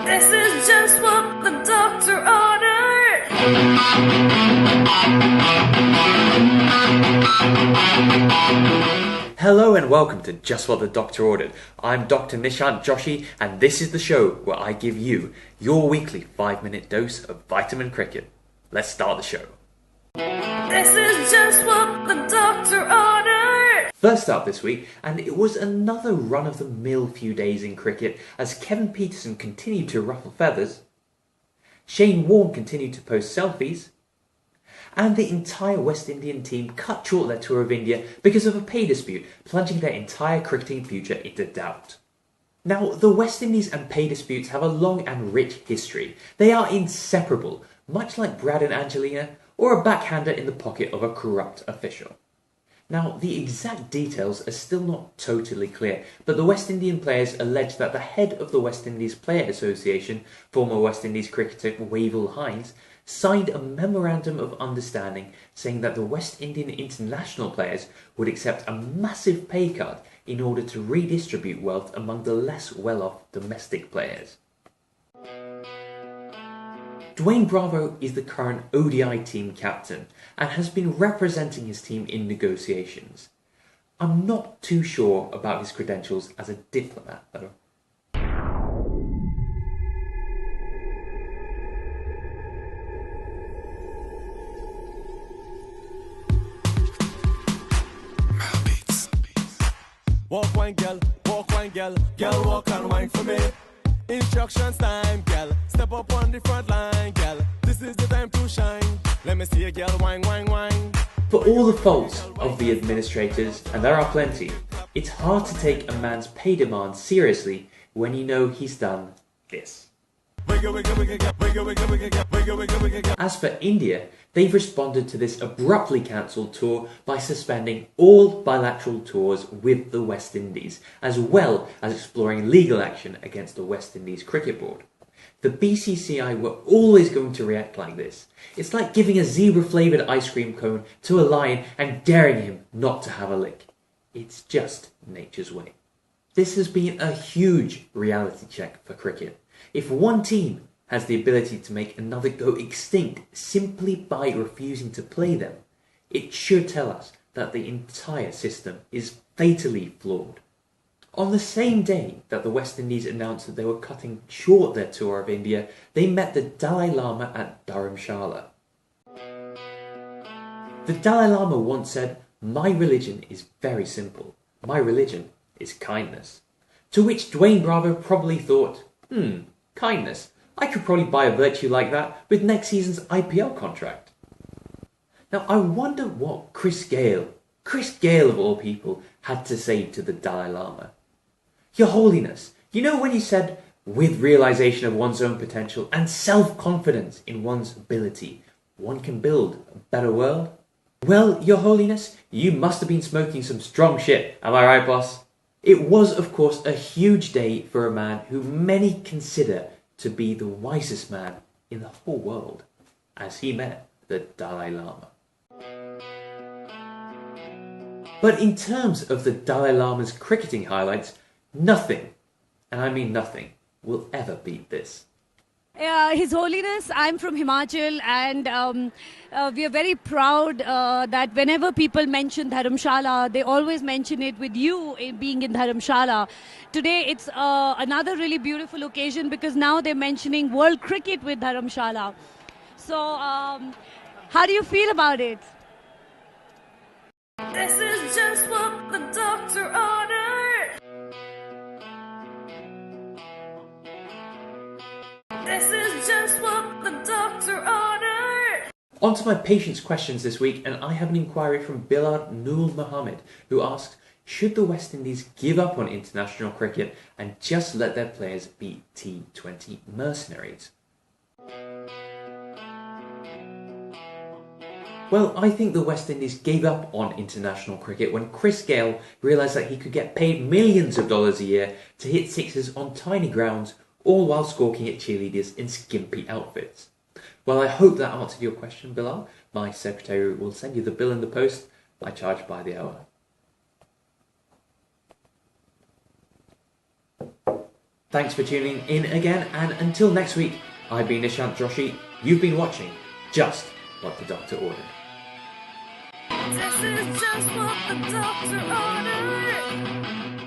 This is just what the doctor ordered. Hello and welcome to Just What the Doctor Ordered. I'm Dr. Nishant Joshi and this is the show where I give you your weekly 5-minute dose of vitamin cricket. Let's start the show. This is just what the doctor ordered. First up this week, and it was another run-of-the-mill few days in cricket as Kevin Pietersen continued to ruffle feathers, Shane Warne continued to post selfies, and the entire West Indian team cut short their tour of India because of a pay dispute, plunging their entire cricketing future into doubt. Now, the West Indies and pay disputes have a long and rich history. They are inseparable, much like Brad and Angelina, or a backhander in the pocket of a corrupt official. Now, the exact details are still not totally clear, but the West Indian players allege that the head of the West Indies Player Association, former West Indies cricketer Wavell Hines, signed a memorandum of understanding saying that the West Indian international players would accept a massive pay cut in order to redistribute wealth among the less well-off domestic players. Dwayne Bravo is the current ODI team captain and has been representing his team in negotiations. I'm not too sure about his credentials as a diplomat though. Walk wine, girl, girl walk and wine for me. Instructions time, girl, step up on the front line, girl. This is the time to shine. Let me see a girl wine, wine, wine. For all the faults of the administrators, and there are plenty, it's hard to take a man's pay demands seriously when you know he's done this. As for India, they've responded to this abruptly cancelled tour by suspending all bilateral tours with the West Indies, as well as exploring legal action against the West Indies Cricket Board. The BCCI were always going to react like this. It's like giving a zebra-flavoured ice cream cone to a lion and daring him not to have a lick. It's just nature's way. This has been a huge reality check for cricket. If one team has the ability to make another go extinct simply by refusing to play them, it should tell us that the entire system is fatally flawed. On the same day that the West Indies announced that they were cutting short their tour of India, they met the Dalai Lama at Dharamshala. The Dalai Lama once said, "My religion is very simple. My religion is kindness." To which Dwayne Bravo probably thought, kindness. I could probably buy a virtue like that with next season's IPL contract. Now I wonder what Chris Gale of all people, had to say to the Dalai Lama. "Your Holiness, you know when you said, with realisation of one's own potential and self-confidence in one's ability, one can build a better world? Well, Your Holiness, you must have been smoking some strong shit, am I right, boss?" It was, of course, a huge day for a man who many consider to be the wisest man in the whole world, as he met the Dalai Lama. But in terms of the Dalai Lama's cricketing highlights, nothing, and I mean nothing, will ever beat this. His Holiness, I'm from Himachal and we are very proud that whenever people mention Dharamshala, they always mention it with you being in Dharamshala. Today it's another really beautiful occasion because now they're mentioning world cricket with Dharamshala. So how do you feel about it? This is just what the doctor ordered. This is just what the doctor ordered. On to my patient's questions this week, and I have an inquiry from Bilal Nul Mohammed, who asks, should the West Indies give up on international cricket and just let their players be T20 mercenaries? Well, I think the West Indies gave up on international cricket when Chris Gale realised that he could get paid millions of dollars a year to hit sixes on tiny grounds, all while squawking at cheerleaders in skimpy outfits. Well, I hope that answered your question, Bilal. My secretary will send you the bill in the post. I charge by the hour. Thanks for tuning in again, and until next week, I've been Nishant Joshi. You've been watching Just What the Doctor Ordered. This is just what the doctor ordered.